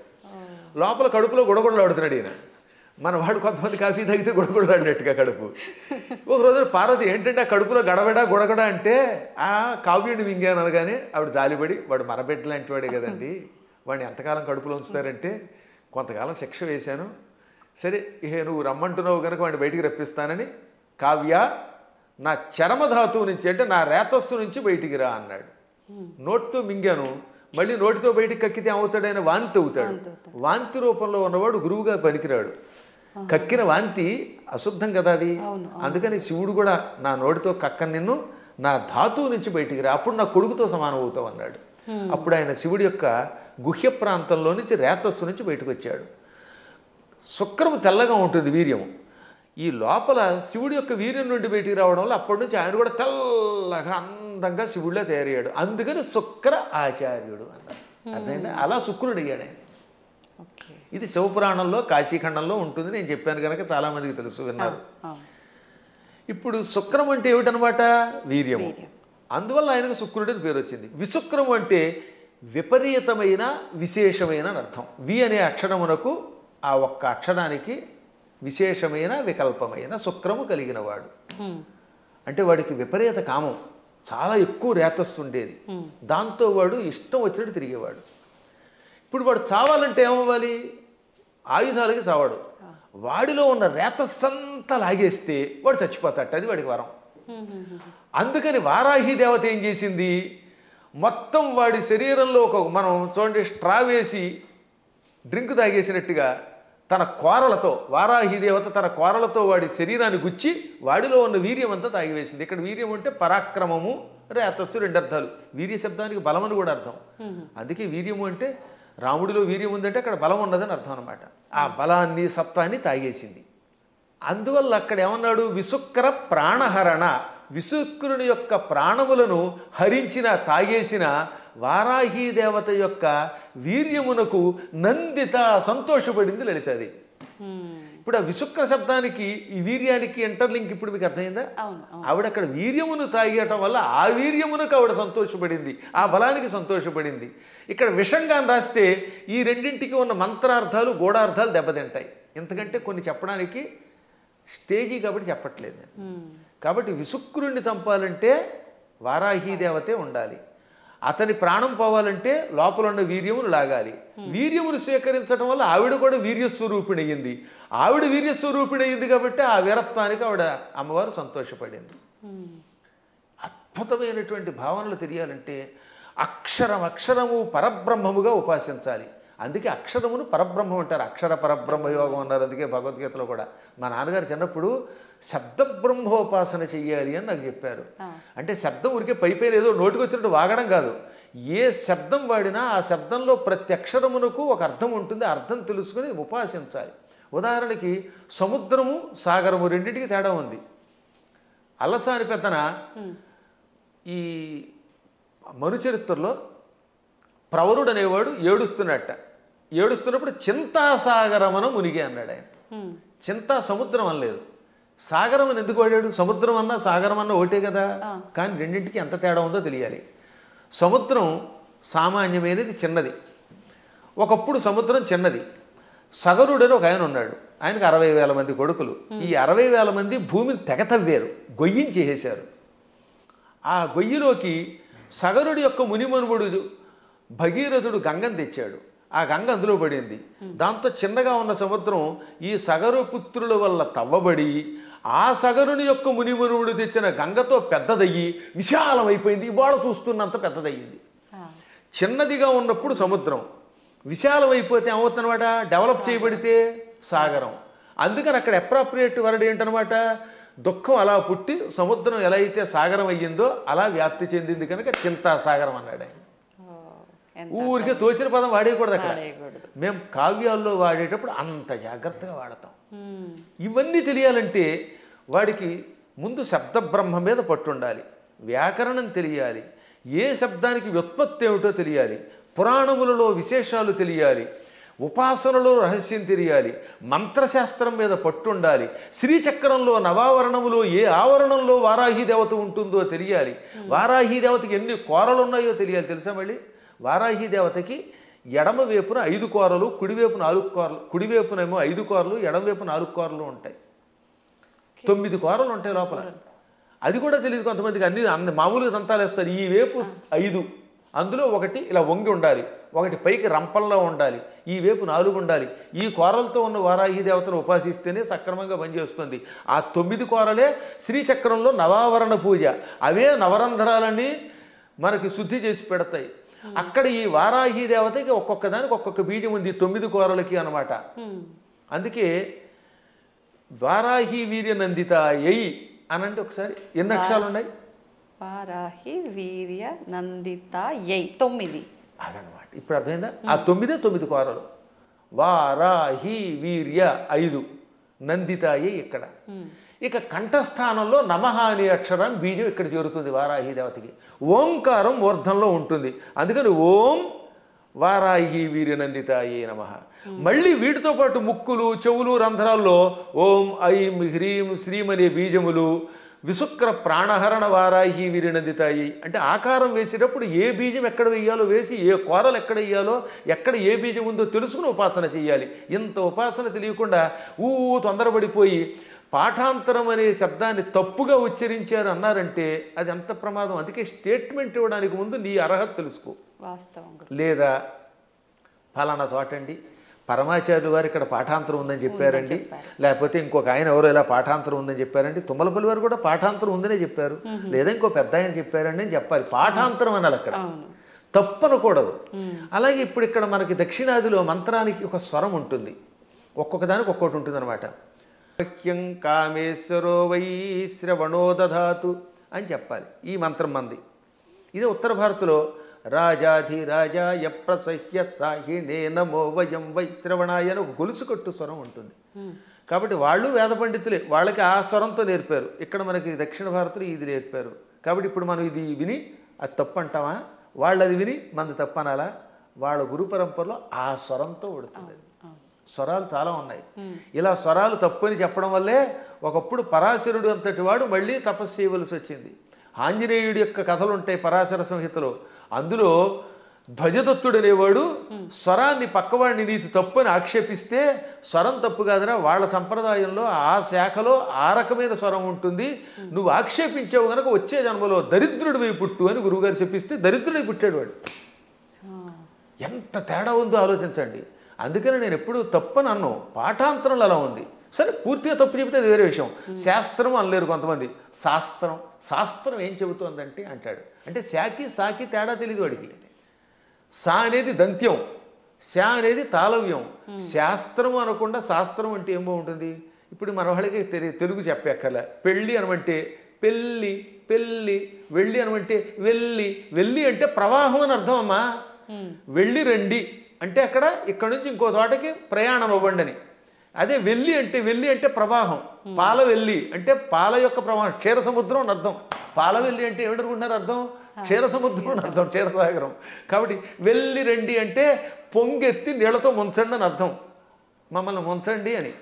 లోపల కడుపులో గుడగుడలాడుతున్నాడు ఈయన. మన వాడు కొంతమంది కాఫీ తాగితే గుడగుడలాడినట్టుగా కడుపు. ఒక రోజు పార్వతి ఏంటంటే ఆ కడుపులో గడబడ గుడగడ అంటే, ఆ కావ్యుడిని మింగాను అనగానే ఆవిడ జాలిపడి, వాడు మరబెట్ట లాంటి వాడే కదండి, వాడిని ఎంతకాలం కడుపులో ఉంచుతారంటే, కొంతకాలం శిక్ష వేశాను, సరే ఇహ నువ్వు రమ్మంటున్నావు కనుక వాడిని బయటికి రప్పిస్తానని, కావ్య నా చరమధాతువు నుంచి అంటే నా రేతస్సు నుంచి బయటికి రా అన్నాడు. నోటితో మింగాను, మళ్ళీ నోటితో బయటికి కక్కితే ఏమవుతాడైనా వాంతి అవుతాడు. వాంతి రూపంలో ఉన్నవాడు గురువుగా పనికిరాడు. కక్కిన వాంతి అశుద్ధం కదా అది. అందుకని శివుడు కూడా నా నోటితో కక్కని నిన్ను, నా ధాతువు నుంచి బయటికి రా, అప్పుడు నా కొడుకుతో సమానం అవుతావు అన్నాడు. అప్పుడు ఆయన శివుడి యొక్క గుహ్య ప్రాంతంలో నుంచి రేతస్సు నుంచి బయటకు వచ్చాడు. శుక్రము తెల్లగా ఉంటుంది వీర్యము. ఈ లోపల శివుడి యొక్క వీర్యం నుండి బయటికి రావడం వల్ల అప్పటి నుంచి ఆయన కూడా తెల్లగా అందంగా శివుడిలో తయారయ్యాడు. అందుకని శుక్ర ఆచార్యుడు అన్నారు. అర్థమైందా? అలా శుక్రుడు అయ్యాడు ఆయన. ఇది శివపురాణంలో కాశీఖండంలో ఉంటుంది. నేను చెప్పాను కనుక చాలామందికి తెలుసు, విన్నారు. ఇప్పుడు శుక్రం అంటే ఏమిటనమాట? వీర్యము. అందువల్ల ఆయనకు శుక్రుడిని పేరు వచ్చింది. విశుక్రము అంటే విపరీతమైన విశేషమైన అని అర్థం. వి అనే అక్షరమునకు ఆ ఒక్క అక్షరానికి విశేషమైన వికల్పమైన శుక్రము కలిగినవాడు. అంటే వాడికి విపరీత కామం, చాలా ఎక్కువ రేతస్సు ఉండేది. దాంతో వాడు ఇష్టం వచ్చినట్టు తిరిగేవాడు. ఇప్పుడు వాడు చావాలంటే ఏమవ్వాలి? ఆయుధాలకి చావాడు. వాడిలో ఉన్న రేతస్సంతా లాగేస్తే వాడు చచ్చిపోతాట. అది వాడికి వరం. అందుకని వారాహి దేవత ఏం చేసింది? మొత్తం వాడి శరీరంలో మనం చూడండి, స్ట్రా వేసి డ్రింక్ తాగేసినట్టుగా తన కోరలతో, వారాహి దేవత తన కోరలతో వాడి శరీరాన్ని గుచ్చి వాడిలో ఉన్న వీర్యం అంతా తాగివేసింది. ఇక్కడ వీర్యం అంటే పరాక్రమము, రేతస్సు, 2 అర్థాలు. వీర్య శబ్దానికి బలం అని కూడా అర్థం. అందుకే వీర్యము అంటే రాముడిలో వీర్యం ఉందంటే అక్కడ బలం ఉన్నదని అర్థం అనమాట. ఆ బలాన్ని, సత్వాన్ని తాగేసింది. అందువల్ల అక్కడ ఏమన్నాడు? విశుక్ర ప్రాణహరణ, విశుక్రుని యొక్క ప్రాణములను హరించిన, తాగేసిన వారాహి దేవత యొక్క వీర్యమునకు నందిత, సంతోషపడింది లలితది. ఇప్పుడు ఆ విశుక్ర శబ్దానికి ఈ వీర్యానికి ఇంటర్లింక్ ఇప్పుడు మీకు అర్థమైందా? ఆవిడ అక్కడ వీర్యమును తాగేయటం వల్ల ఆ వీర్యమునకు ఆవిడ సంతోషపడింది, ఆ బలానికి సంతోషపడింది. ఇక్కడ విషంగా రాస్తే ఈ రెండింటికి ఉన్న మంత్రార్థాలు, గూఢార్థాలు దెబ్బతింటాయి. ఎందుకంటే కొన్ని చెప్పడానికి స్టేజీ కాబట్టి చెప్పట్లేదు. కాబట్టి విశుక్రుణ్ణి చంపాలంటే వారాహి దేవతే ఉండాలి. అతని ప్రాణం పోవాలంటే లోపల ఉన్న వీర్యమును లాగాలి. వీర్యమును స్వీకరించడం వల్ల ఆవిడ కూడా వీర్యస్వరూపిణి అయ్యింది. ఆవిడ వీర్యస్వరూపిణి అయ్యింది కాబట్టి ఆ వీరత్వానికి ఆవిడ అమ్మవారు సంతోషపడింది. అద్భుతమైనటువంటి భావనలు తెలియాలంటే అక్షరము పరబ్రహ్మముగా ఉపాసించాలి. అందుకే అక్షరమును పరబ్రహ్మం అంటారు. అక్షర పరబ్రహ్మ యోగం అన్నారు. అందుకే భగవద్గీతలో కూడా మా నాన్నగారు చిన్నప్పుడు శబ్ద బ్రహ్మోపాసన చెయ్యాలి అని నాకు చెప్పారు. అంటే శబ్దం ఊరికే పైపైన ఏదో నోటికి వచ్చినట్టు వాగడం కాదు. ఏ శబ్దం వాడినా ఆ శబ్దంలో ప్రతి అక్షరమునకు ఒక అర్థం ఉంటుంది. అర్థం తెలుసుకుని ఉపాసించాలి. ఉదాహరణకి సముద్రము, సాగరము రెండింటికి తేడా ఉంది. అల్లసాని పెద్దన ఈ మనుచరిత్రలో ప్రవరుడు అనేవాడు ఏడుస్తున్నప్పుడు చింతాసాగరమన మునిగి అన్నాడు ఆయన. చింతా సముద్రం అనలేదు, సాగరం అని ఎందుకు వాడాడు? సముద్రం అన్నా సాగరం అన్నా ఒకటే కదా. కానీ రెండింటికి ఎంత తేడా ఉందో తెలియాలి. సముద్రం సామాన్యమైనది, చిన్నది. ఒకప్పుడు సముద్రం చిన్నది. సగరుడని ఒక ఆయన ఉన్నాడు. ఆయనకు 60,000 మంది కొడుకులు. ఈ 60,000 మంది భూమిని తెగతవ్వారు, గొయ్యిని చేసేశారు. ఆ గొయ్యిలోకి సగరుడి యొక్క మునిమనుముడు భగీరథుడు గంగను తెచ్చాడు. ఆ గంగ అందులో పడింది. దాంతో చిన్నగా ఉన్న సముద్రం ఈ సగరు పుత్రుల వల్ల తవ్వబడి ఆ సగరుని యొక్క మునిమనువుడు తెచ్చిన గంగతో పెద్దదయ్యి విశాలమైపోయింది. ఇవాళ చూస్తున్నంత పెద్దదయ్యింది. చిన్నదిగా ఉన్నప్పుడు సముద్రం, విశాలమైపోతే ఏమవుతుందన్నమాట? డెవలప్ చేయబడితే సాగరం. అందుకని అక్కడ అప్రాప్రియేట్ వర్డ్ ఏంటనమాట? దుఃఖం అలా పుట్టి సముద్రం ఎలా అయితే సాగరం అయ్యిందో అలా వ్యాప్తి చెందింది కనుక చింతాసాగరం అన్నాడు ఆయన. ఊరికే తోచిన పదం వాడేయకూడదు అక్కడ. మేము కావ్యాల్లో వాడేటప్పుడు అంత జాగ్రత్తగా వాడతాం. ఇవన్నీ తెలియాలంటే వాడికి ముందు శబ్ద బ్రహ్మ మీద పట్టుండాలి, వ్యాకరణం తెలియాలి, ఏ శబ్దానికి వ్యుత్పత్తి ఏమిటో తెలియాలి, పురాణములలో విశేషాలు తెలియాలి, ఉపాసనలో రహస్యం తెలియాలి, మంత్రశాస్త్రం మీద పట్టుండాలి, శ్రీచక్రంలో నవావరణములో ఏ ఆవరణంలో వారాహి దేవత ఉంటుందో తెలియాలి, వారాహి దేవతకి ఎన్ని కోరలు ఉన్నాయో తెలియాలి. తెలుసా? మళ్ళీ వారాహి దేవతకి ఎడమ వైపున 5 కోరలు, కుడివైపు 4 కోరలు, కుడివైపునేమో 5 కోరలు, ఎడమవైపు 4 కోరలు ఉంటాయి. 9 కోరలు ఉంటాయి లోపల. అది కూడా తెలియదు కొంతమందికి. అన్ని మామూలుగా దంతాలు వేస్తారు. ఈ వైపు 5, అందులో ఒకటి ఇలా వంగి ఉండాలి, ఒకటి పైకి రంపంలో ఉండాలి, ఈ వైపు 4 ఉండాలి. ఈ కోరలతో ఉన్న వారాహి దేవతను ఉపాసిస్తేనే సక్రమంగా పనిచేస్తుంది. ఆ 9 కోరలే శ్రీచక్రంలో నవావరణ పూజ. అవే నవరంధ్రాలన్నీ మనకి శుద్ధి చేసి పెడతాయి. అక్కడ ఈ వారాహి దేవతకి ఒక్కొక్క దానికి ఒక్కొక్క బీజం ఉంది 9 కోరలకి అన్నమాట. అందుకే వారాహి వీర్య నందిత ఎయి అనంటే ఒకసారి ఎన్ని అక్షరాలు ఉన్నాయి? వారాహి వీర్య నందిత యై 9. అదనమాట. ఇప్పుడు అర్థమైందా? ఆ 9 కోరలు. వారాహి వీర్య 5, నందితాయి ఇక్కడ. ఇక కంఠస్థానంలో నమః అనే అక్షరం బీజం ఇక్కడ చేరుతుంది వారాహి దేవతకి. ఓంకారం మూర్ధంలో ఉంటుంది. అందుకని ఓం వారాహి వీర్య నందితాయి నమః. మళ్ళీ వీటితో పాటు ముక్కులు, చెవులు, రంధ్రాల్లో ఓం ఐం హ్రీం శ్రీం అనే బీజములు, విశుక్ర ప్రాణహరణ వారాహి వీర్య నందితాయి అంటే ఆకారం వేసేటప్పుడు ఏ బీజం ఎక్కడ వేయాలో వేసి, ఏ కోరలు ఎక్కడ వేయాలో, ఎక్కడ ఏ బీజం ఉందో తెలుసుకుని ఉపాసన చేయాలి. ఇంత ఉపాసన తెలియకుండా తొందరపడిపోయి పాఠాంతరం అనే శబ్దాన్ని తప్పుగా ఉచ్చరించారు అన్నారంటే అది ఎంత ప్రమాదం. అందుకే స్టేట్మెంట్ ఇవ్వడానికి ముందు నీ అర్హత తెలుసుకో. వాస్తవం. లేదా ఫలానా చోటండి పరమాచార్యులు వారు ఇక్కడ పాఠాంతరం ఉందని చెప్పారండి, లేకపోతే ఇంకొక ఆయన ఎవరో ఇలా పాఠాంతరం ఉందని చెప్పారండి, తుమ్మలపల్లి వారు కూడా పాఠాంతరం ఉందనే చెప్పారు, లేదా ఇంకో పెద్ద ఆయన చెప్పారండి అని చెప్పాలి. పాఠాంతరం అనాలి అక్కడ, తప్పనకూడదు. అలాగే ఇప్పుడు ఇక్కడ మనకి దక్షిణాదిలో మంత్రానికి ఒక స్వరం ఉంటుంది, ఒక్కొక్క దానికి ఒక్కొక్కటి ఉంటుంది అనమాట. వాక్యం కామేశ్వరో వై శ్రవణో దధాతు అని చెప్పాలి. ఈ మంత్రం మంది. ఇదే ఉత్తర భారత్లో రాజాధిరాజాయ ప్రసహ్య సాహిణే నమో వయం వై శ్రవణాయ అని ఒక గొలుసు కట్టు స్వరం ఉంటుంది. కాబట్టి వాళ్ళు వేద పండితులే, వాళ్ళకి ఆ స్వరంతో నేర్పారు. ఇక్కడ మనకి దక్షిణ భారత్లో ఇది నేర్పారు. కాబట్టి ఇప్పుడు మనం ఇది విని అది తప్పు అంటామా? వాళ్ళు అది విని మనది తప్పు అనాలా? వాళ్ళ గురు పరంపరలో ఆ స్వరంతో ఉడుతుంది. స్వరాలు చాలా ఉన్నాయి. ఇలా స్వరాలు తప్పు అని చెప్పడం వల్లే ఒకప్పుడు పరాశరుడు అంతటి వాడు మళ్ళీ తపస్సు చేయవలసి వచ్చింది. ఆంజనేయుడి యొక్క కథలు ఉంటాయి పరాశర సంహితలో. అందులో ధ్వజదత్తుడు అనేవాడు స్వరాన్ని పక్కవాడిని నీతి తప్పు అని ఆక్షేపిస్తే, స్వరం తప్పు కాదురా, వాళ్ళ సంప్రదాయంలో ఆ శాఖలో ఆ రకమైన స్వరం ఉంటుంది, నువ్వు ఆక్షేపించావు కనుక వచ్చే జన్మలో దరిద్రుడివై పుట్టు అని గురువుగారు చెప్పిస్తే దరిద్రుడై పుట్టాడు వాడు. ఎంత తేడా ఉందో ఆలోచించండి. అందుకని నేను ఎప్పుడు తప్పని అన్ను, పాఠాంతరంలో అలా ఉంది. సరే పూర్తిగా తప్పు చెబితే అది వేరే విషయం. శాస్త్రం అనలేరు కొంతమంది. శాస్త్రం ఏం చెబుతోందంటే అంటాడు. అంటే శాకి సాకి తేడా తెలియదు వాడికి. సా అనేది దంత్యం, శా అనేది తాళవ్యం. శాస్త్రం అనకుండా శాస్త్రం అంటే ఏం బాగుంటుంది? ఇప్పుడు మన వాళ్ళకి తెలుగు చెప్పక్కర్లే. పెళ్ళి అనమంటే పెళ్ళి, పెళ్ళి. వెళ్ళి అనమంటే వెళ్ళి. వెళ్ళి అంటే ప్రవాహం అని అర్థం అమ్మా. వెళ్ళి రండి అంటే అక్కడ ఇక్కడ నుంచి ఇంకో చోటకి ప్రయాణం అవ్వండి అని. అదే వెళ్ళి అంటే ప్రవాహం. పాల వెళ్ళి అంటే పాల యొక్క ప్రవాహం, క్షీర సముద్రం అని అర్థం. పాల వెళ్ళి అంటే ఏమిటనుకుంటున్నారు అర్థం? క్షీర సముద్రం అని అర్థం, క్షీరసాగరం. కాబట్టి వెళ్ళి రండి అంటే పొంగెత్తి నీళ్లతో ముంచండి అని అర్థం. మమ్మల్ని ముంచండి అని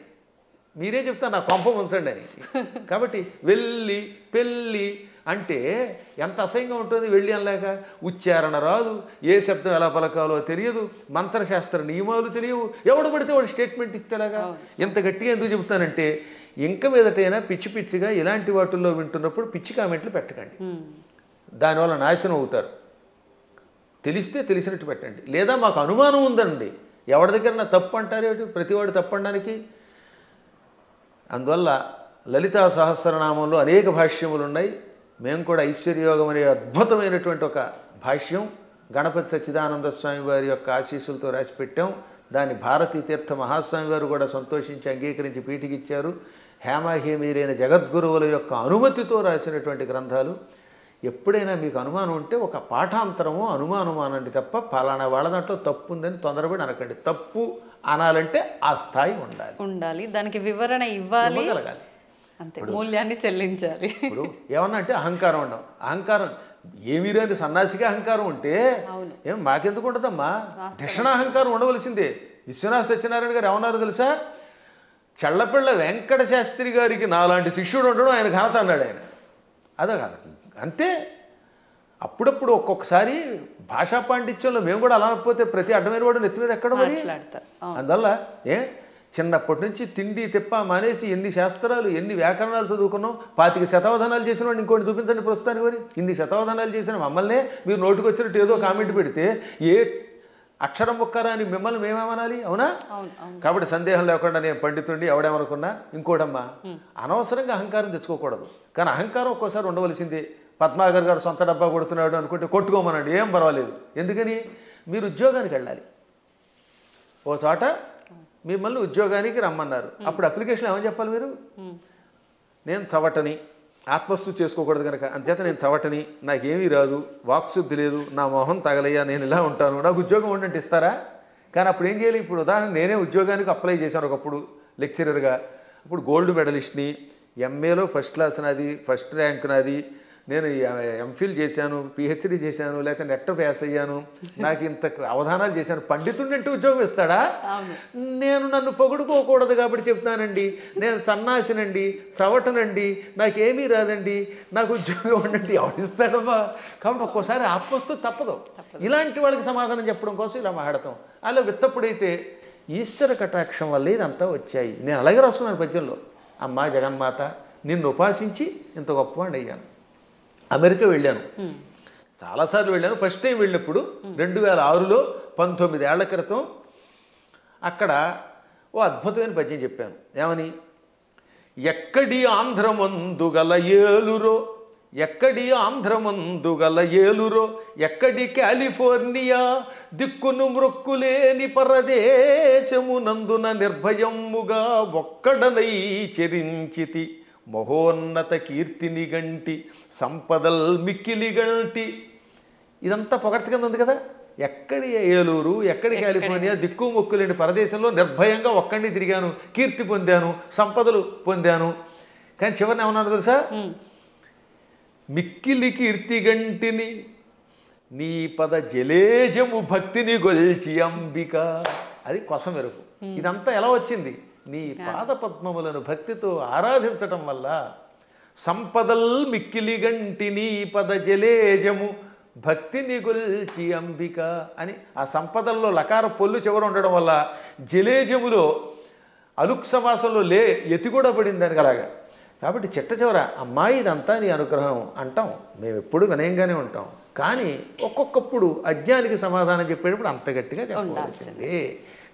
మీరే చెప్తారు, నా కొంప ముంచండి అని. కాబట్టి వెళ్ళి పెళ్ళి అంటే ఎంత అసహ్యంగా ఉంటుంది. వెళ్ళి అనలేక ఉచ్చారణ రాదు, ఏ శబ్దం ఎలా పలకాలో తెలియదు, మంత్రశాస్త్ర నియమాలు తెలియవు. ఎవడు పడితే వాడు స్టేట్మెంట్ ఇస్తేలాగా. ఎంత గట్టిగా ఎందుకు చెబుతానంటే, ఇంక మీదటైనా పిచ్చి పిచ్చిగా ఇలాంటి వాటిల్లో వింటున్నప్పుడు పిచ్చి కామెంట్లు పెట్టకండి, దానివల్ల నాశనం అవుతారు. తెలిస్తే తెలిసినట్టు పెట్టండి. లేదా మాకు అనుమానం ఉందండి, ఎవరి దగ్గర నా తప్పు అంటారేమిటి? ప్రతివాడు తప్పు అనడానికి. అందువల్ల లలితా సహస్రనామంలో అనేక భాష్యములు ఉన్నాయి. మేము కూడా ఐశ్వర్యయోగం అనే అద్భుతమైనటువంటి ఒక భాష్యం గణపతి సచ్చిదానంద స్వామి వారి యొక్క ఆశీస్సులతో రాసిపెట్టాం. దాన్ని భారతీ తీర్థ మహాస్వామి వారు కూడా సంతోషించి అంగీకరించి పీఠికిచ్చారు. హేమాహేమీరైన జగద్గురువుల యొక్క అనుమతితో రాసినటువంటి గ్రంథాలు. ఎప్పుడైనా మీకు అనుమానం ఉంటే ఒక పాఠాంతరమో అనుమానమో అనండి తప్ప ఫలానా వాళ్ళ దాంట్లో తప్పు ఉందని తొందరపడి అనకండి. తప్పు అనాలంటే ఆ స్థాయి ఉండాలి, దానికి వివరణ ఇవ్వగలగాలి, అంతే, మూల్యాన్ని చెల్లించాలి. ఇప్పుడు ఏమన్నా అంటే అహంకారం ఉండవు. అహంకారం ఏమీ రాని సన్నాసిగా అహంకారం ఉంటే అవును. ఏం మాకెందుకు ఉండదమ్మా? దిక్షణాహంకారం ఉండవలసిందే. విశ్వనాథ సత్యనారాయణ గారు ఏమన్నారు తెలుసా? చల్లపిళ్ళ వెంకట శాస్త్రి గారికి నాలాంటి శిష్యుడు ఉండడం ఆయన ఘనత అన్నాడు ఆయన. అదే కాదు అంతే. అప్పుడప్పుడు ఒక్కొక్కసారి భాషా పాండిత్యంలో మేము కూడా అలా అనకపోతే ప్రతి అడ్డమైన వాడు నెత్తి మీద ఎక్కడ మరి. అందువల్ల చిన్నప్పటి నుంచి తిండి తిప్ప మానేసి ఎన్ని శాస్త్రాలు ఎన్ని వ్యాకరణాలు చదువుకున్నాం. 25 శతావధానాలు చేసిన వాడిని ఇంకోటి చూపించండి ప్రస్తుతానికి. మరి ఇన్ని శతావధానాలు చేసిన మమ్మల్నే మీరు నోటికి వచ్చినట్టు ఏదో కామెంట్ పెడితే ఏ అక్షరం ముక్కరా అని మిమ్మల్ని మేమేమనాలి? అవునా? కాబట్టి సందేహం లేకుండా నేను పండితుండి ఎవడేమనుకున్నా. ఇంకోటమ్మా, అనవసరంగా అహంకారం తెచ్చుకోకూడదు. కానీ అహంకారం ఒక్కోసారి ఉండవలసిందే. పద్మాగర్ గారు సొంత డబ్బా కొడుతున్నాడు అనుకుంటే కొట్టుకోమనండి, ఏం పర్వాలేదు. ఎందుకని? మీరు ఉద్యోగానికి వెళ్ళాలి. ఓ చోట మిమ్మల్ని ఉద్యోగానికి రమ్మన్నారు. అప్పుడు అప్లికేషన్ ఏమని చెప్పాలి మీరు? నేను చవటని, ఆత్మస్థుతి చేసుకోకూడదు కనుక అంతేత నేను చవటని, నాకేమీ రాదు, వాక్శుద్ధి లేదు, నా మొహం తగలయ్యా, నేను ఇలా ఉంటాను, నాకు ఉద్యోగం ఉండంటే ఇస్తారా? కానీ అప్పుడు ఏం చేయాలి? ఇప్పుడు ఉదాహరణ నేనే ఉద్యోగానికి అప్లై చేశాను ఒకప్పుడు లెక్చరర్గా. ఇప్పుడు గోల్డ్ మెడలిస్ట్ని, ఎంఏలో ఫస్ట్ క్లాస్ నాది, ఫస్ట్ ర్యాంక్ నాది, నేను ఎంఫిల్ చేశాను, పిహెచ్డి చేశాను, లేకపోతే నెట్ పాస్ అయ్యాను, నాకు ఇంత అవధానాలు చేశాను, పండితుడిని అంటే ఉద్యోగం ఇస్తాడా? నేను నన్ను పొగుడుకోకూడదు కాబట్టి చెప్తానండి, నేను సన్నాసినండి, చవటనండి, నాకేమీ రాదండి, నాకు ఉద్యోగం ఉండండి, ఎవరిస్తాడమ్మా? కాబట్టి ఒక్కోసారి ఆత్మస్తు తప్పదు. ఇలాంటి వాళ్ళకి సమాధానం చెప్పడం కోసం ఇలా మాట్లాడతాం. అలా విత్తప్పుడైతే ఈశ్వర కటాక్షం వల్ల ఇదంతా వచ్చాయి. నేను అలాగే రాసుకున్నాను పద్యంలో. అమ్మా జగన్మాత, నిన్ను ఉపాసించి ఇంత గొప్పవాడిని అయ్యాను. అమెరికా వెళ్ళాను, చాలాసార్లు వెళ్ళాను. ఫస్ట్ టైం వెళ్ళినప్పుడు 2006లో 19 ఏళ్ల క్రితం అక్కడ ఓ అద్భుతమైన పద్యం చెప్పాను. ఏమని? ఎక్కడి ఆంధ్రమందు గల ఏలురో, ఎక్కడి ఆంధ్రమందు గల ఏలురో, ఎక్కడి కాలిఫోర్నియా దిక్కును మ్రొక్కులేని పరదేశమునందున నిర్భయముగా ఒక్కడనై చెరించితి, మహోన్నత కీర్తిని గంటి సంపదల్ మిక్కిలి గంటి. ఇదంతా పొగడ్త కింద ఉంది కదా. ఎక్కడి ఏలూరు, ఎక్కడి కాలిఫోర్నియా దిక్కు మొక్కు లేని పరదేశంలో నిర్భయంగా ఒక్కడిని తిరిగాను, కీర్తి పొందాను, సంపదలు పొందాను. కానీ చివరిని ఏమన్నాను తెలుసా? మిక్కిలి కీర్తి గంటిని నీ పద జలేజము భక్తిని గొల్చి అంబిక. అది కొసం మెరుపు. ఇదంతా ఎలా వచ్చింది? నీ పాద పద్మములను భక్తితో ఆరాధించటం వల్ల. సంపదల్ మిక్కిలి గంటి నీ పద జలేజము భక్తిని గొల్చి అంబిక అని ఆ సంపదల్లో లకార పొల్లు చివర ఉండడం వల్ల జలేజములో అలుక్ సమాసంలో ఎతి కూడా పడింది దానికి అలాగా. కాబట్టి చిట్ట చివర అమ్మాయి ఇదంతా నీ అనుగ్రహం అంటాం. మేము ఎప్పుడు వినయంగానే ఉంటాం. కానీ ఒక్కొక్కప్పుడు అజ్ఞానికి సమాధానం చెప్పేటప్పుడు అంత గట్టిగా చెప్పాల్సిందే.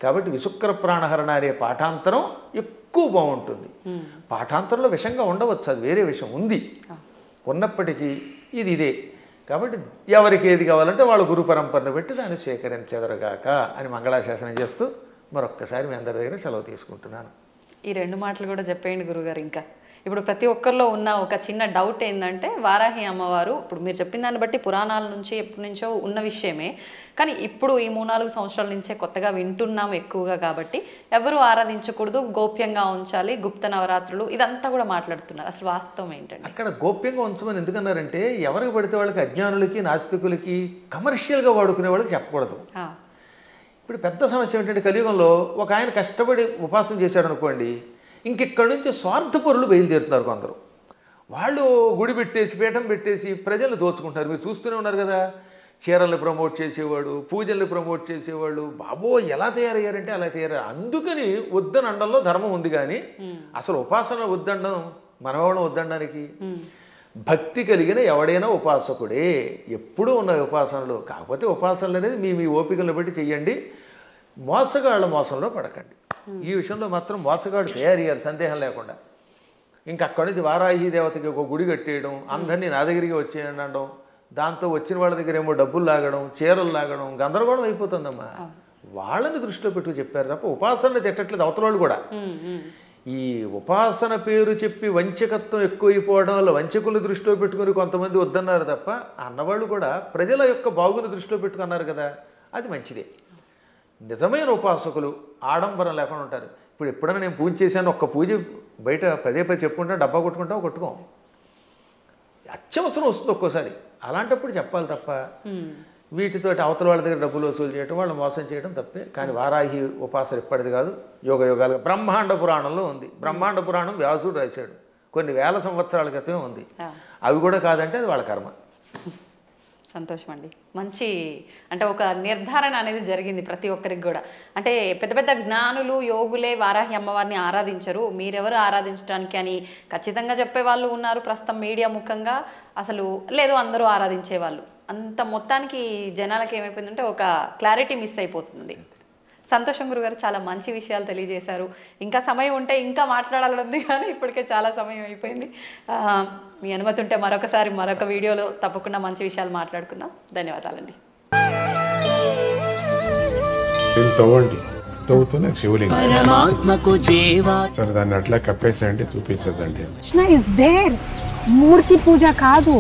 కాబట్టి విశుక్ర ప్రాణహరణ అనే పాఠాంతరం ఎక్కువ బాగుంటుంది. పాఠాంతరంలో విషంగా ఉండవచ్చు, అది వేరే విషయం ఉంది. ఉన్నప్పటికీ ఇదే. కాబట్టి ఎవరికి ఏది కావాలంటే వాళ్ళ గురు పరంపరను పెట్టి దాన్ని సేకరించెదరుగాక అని మంగళాశాసనం చేస్తూ మరొక్కసారి మీ అందరి దగ్గర సెలవు తీసుకుంటున్నాను. ఈ 2 మాటలు కూడా చెప్పేయండి గురుగారు. ఇంకా ఇప్పుడు ప్రతి ఒక్కరిలో ఉన్న ఒక చిన్న డౌట్ ఏంటంటే, వారాహి అమ్మవారు ఇప్పుడు మీరు చెప్పిన దాన్ని బట్టి పురాణాల నుంచి ఎప్పటి నుంచో ఉన్న విషయమే, కానీ ఇప్పుడు ఈ 3-4 సంవత్సరాల నుంచే కొత్తగా వింటున్నాం ఎక్కువగా. కాబట్టి ఎవరు ఆరాధించకూడదు, గోప్యంగా ఉంచాలి, గుప్త నవరాత్రులు ఇదంతా కూడా మాట్లాడుతున్నారు. అసలు వాస్తవం ఏంటంటే అక్కడ గోప్యంగా ఉంచమని ఎందుకన్నారంటే, ఎవరికి పడితే వాళ్ళకి, అజ్ఞానులకి, నాస్తికులకి, కమర్షియల్గా వాడుకునే వాళ్ళకి చెప్పకూడదు. ఇప్పుడు పెద్ద సమస్య ఏంటంటే, కలియుగంలో ఒక ఆయన కష్టపడి ఉపాసన చేశాడు అనుకోండి, ఇంకెక్కడి నుంచి స్వార్థపరులు బయలుదేరుతున్నారు కొందరు. వాళ్ళు గుడి పెట్టేసి, పీఠం పెట్టేసి ప్రజలు దోచుకుంటారు. మీరు చూస్తూనే ఉన్నారు కదా. చీరల్ని ప్రమోట్ చేసేవాడు, పూజల్ని ప్రమోట్ చేసేవాళ్ళు, బాబో ఎలా తయారయ్యారంటే అలా తయారయ్యారు. అందుకని వద్దనండంలో ధర్మం ఉంది. కానీ అసలు ఉపాసన వద్దండం మనవాళ్ళం వద్దనడానికి. భక్తి కలిగిన ఎవడైనా ఉపాసకుడే. ఎప్పుడూ ఉన్న ఉపాసనలు. కాకపోతే ఉపాసనలు అనేది మీ ఓపికలను బట్టి చెయ్యండి. మోసగాళ్ళ మోసంలో పడకండి. ఈ విషయంలో మాత్రం మోసగాడు తయారయ్యారు, సందేహం లేకుండా. ఇంకా అక్కడి నుంచి వారాహి దేవతకి ఒక గుడి కట్టేయడం, అందరినీ నా దగ్గరికి వచ్చేయండి అనడం, దాంతో వచ్చిన వాళ్ళ దగ్గర ఏమో డబ్బులు లాగడం, చీరలు లాగడం, గందరగోళం అయిపోతుందమ్మా. వాళ్ళని దృష్టిలో పెట్టుకు చెప్పారు తప్ప ఉపాసనలు తిట్టట్లేదు అవతల వాళ్ళు కూడా. ఈ ఉపాసన పేరు చెప్పి వంచకత్వం ఎక్కువైపోవడం వల్ల వంచకులు దృష్టిలో పెట్టుకుని కొంతమంది వద్దన్నారు తప్ప, అన్నవాళ్ళు కూడా ప్రజల యొక్క బాగుని దృష్టిలో పెట్టుకున్నారు కదా, అది మంచిదే. నిజమైన ఉపాసకులు ఆడంబరం లేకుండా ఉంటారు. ఇప్పుడు ఎప్పుడైనా నేను పూజ చేశాను, ఒక్క పూజ బయట పదే చెప్పుకుంటా, డబ్బా కొట్టుకుంటాం, కొట్టుకోం. అత్యవసరం వస్తుంది ఒక్కోసారి. అలాంటప్పుడు చెప్పాలి తప్ప వీటితోటి అవతల వాళ్ళ దగ్గర డబ్బులు వసూలు చేయడం, వాళ్ళు మోసం చేయడం తప్పే. కానీ వారాహి ఉపాసన ఇప్పటిది కాదు, యోగ యోగాలుగా బ్రహ్మాండ పురాణంలో ఉంది. బ్రహ్మాండ పురాణం వ్యాసుడు రాశాడు, కొన్ని వేల సంవత్సరాల క్రితమే ఉంది. అవి కూడా కాదంటే అది వాళ్ళ కర్మ. సంతోషం అండి. మంచి అంటే ఒక నిర్ధారణ అనేది జరిగింది ప్రతి ఒక్కరికి కూడా. అంటే పెద్ద పెద్ద జ్ఞానులు యోగులే వారాహి అమ్మవారిని ఆరాధించరు, మీరెవరు ఆరాధించడానికి అని ఖచ్చితంగా చెప్పే వాళ్ళు ఉన్నారు ప్రస్తుతం మీడియా ముఖంగా. అసలు లేదు అందరూ ఆరాధించేవాళ్ళు. అంత మొత్తానికి జనాలకి ఏమైపోయిందంటే ఒక క్లారిటీ మిస్ అయిపోతుంది. సంతోషం గురుగారు, చాలా మంచి విషయాలు తెలియజేశారు. ఇంకా సమయం ఉంటే ఇంకా మాట్లాడాలని ఉంది, కానీ ఇప్పటికే చాలా సమయం అయిపోయింది. మీ అనుమతి ఉంటే మరొకసారి మరొక వీడియోలో తప్పకుండా మంచి విషయాలు మాట్లాడుకుందాం. ధన్యవాదాలండి. తవ్వుతున్న శివలింగం సరే దాన్ని అట్లా కప్పేసేయండి, చూపించదండి. కృష్ణ ఇస్ దేర్, మూర్తి పూజ కాదు,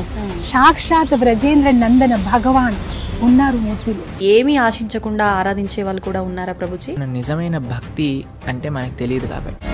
సాక్షాత్ బ్రజేంద్ర నందన భగవాన్ ఉన్నారు మూర్తిలో. ఏమీ ఆశించకుండా ఆరాధించే వాళ్ళు కూడా ఉన్నారా ప్రభుజీ? నిజమైన భక్తి అంటే మనకు తెలియదు కాబట్టి